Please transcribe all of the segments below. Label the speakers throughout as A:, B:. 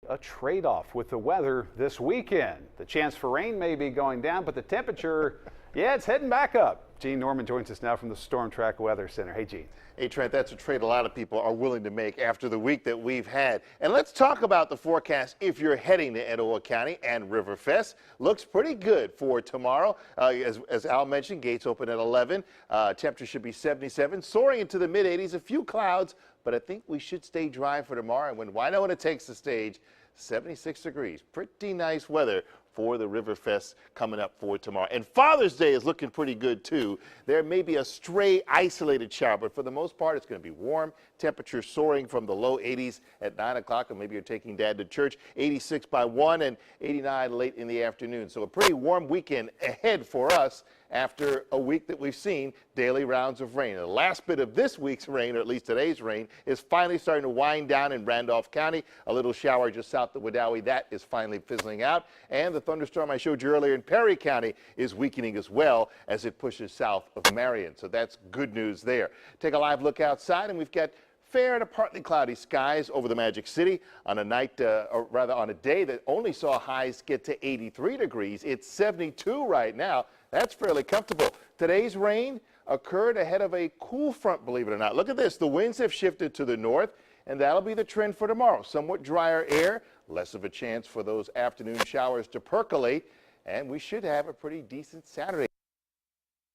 A: a trade-off with the weather this weekend. The chance for rain may be going down, but the temperature, yeah, it's heading back up. Gene Norman joins us now from the Storm Track Weather Center. Hey, Gene.
B: Hey, Trent, that's a trade a lot of people are willing to make after the week that we've had. And let's talk about the forecast if you're heading to Etowah County and Riverfest. Looks pretty good for tomorrow. As Al mentioned, gates open at 11. Temperature should be 77, soaring into the mid-80s. A few clouds, but I think we should stay dry for tomorrow. And when Winona takes the stage, 76 degrees. Pretty nice weather for the Riverfest coming up for tomorrow. And Father's Day is looking pretty good, too. There may be a stray isolated shower, but for the most part, it's going to be warm. Temperature soaring from the low 80s at 9 o'clock, or maybe you're taking Dad to church. 86 by 1 and 89 late in the afternoon. So a pretty warm weekend ahead for us after a week that we've seen daily rounds of rain. And the last bit of this week's rain, or at least today's rain, is finally starting to wind down in Randolph County. A little shower just south of Wedowee. That is finally fizzling out. And the thunderstorm I showed you earlier in Perry County is weakening as well as it pushes south of Marion. So that's good news there. Take a live look outside, and we've got fair to partly cloudy skies over the Magic City on a night, or rather on a day that only saw highs get to 83 degrees. It's 72 right now. That's fairly comfortable. Today's rain occurred ahead of a cool front, believe it or not. Look at this. The winds have shifted to the north, and that'll be the trend for tomorrow. Somewhat drier air, less of a chance for those afternoon showers to percolate, and we should have a pretty decent Saturday.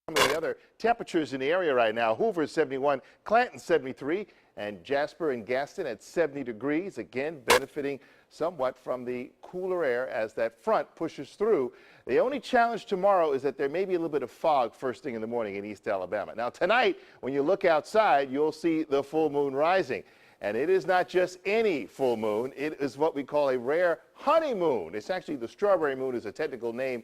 B: Some of the other temperatures in the area right now: Hoover 71, Clanton 73, and Jasper and Gaston at 70 degrees, again benefiting somewhat from the cooler air as that front pushes through. The only challenge tomorrow is that there may be a little bit of fog first thing in the morning in East Alabama. Now tonight, when you look outside, you'll see the full moon rising. And it is not just any full moon. It is what we call a rare honeymoon. It's actually the strawberry moon is a technical name.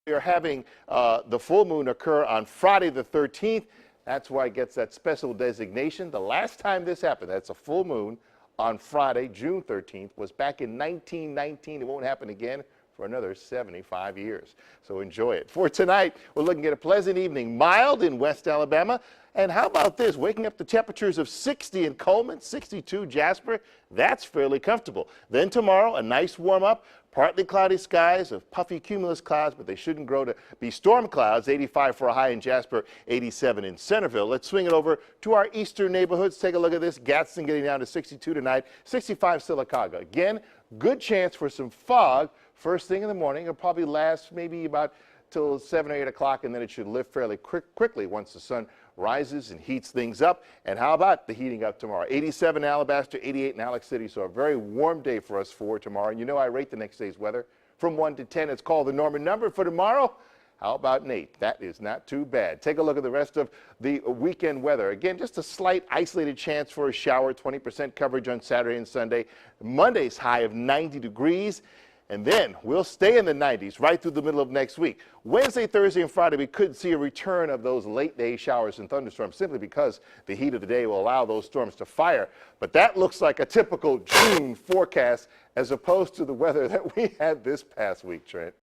B: We are having the full moon occur on Friday the 13th. That's why it gets that special designation. The last time this happened, that's a full moon on Friday, June 13th, was back in 1919. It won't happen again for another 75 years. So enjoy it. For tonight, we're looking at a pleasant evening, mild in West Alabama. And how about this? Waking up to temperatures of 60 in Coleman, 62 Jasper. That's fairly comfortable. Then tomorrow, a nice warm up. Partly cloudy skies of puffy cumulus clouds, but they shouldn't grow to be storm clouds. 85 for a high in Jasper, 87 in Centerville. Let's swing it over to our eastern neighborhoods. Take a look at this. Gadsden getting down to 62 tonight, 65 Sylacauga. Again, good chance for some fog first thing in the morning. It'll probably last maybe about till 7 or 8 o'clock, and then it should lift fairly quickly once the sun rises and heats things up. And how about the heating up tomorrow? 87 in Alabaster, 88 in Alex City. So a very warm day for us for tomorrow. And you know I rate the next day's weather from 1 to 10. It's called the Norman number for tomorrow. How about an 8? That is not too bad. Take a look at the rest of the weekend weather. Again, just a slight isolated chance for a shower, 20% coverage on Saturday and Sunday. Monday's high of 90 degrees. And then we'll stay in the 90s right through the middle of next week. Wednesday, Thursday, and Friday, we could see a return of those late-day showers and thunderstorms simply because the heat of the day will allow those storms to fire. But that looks like a typical June forecast as opposed to the weather that we had this past week, Trent.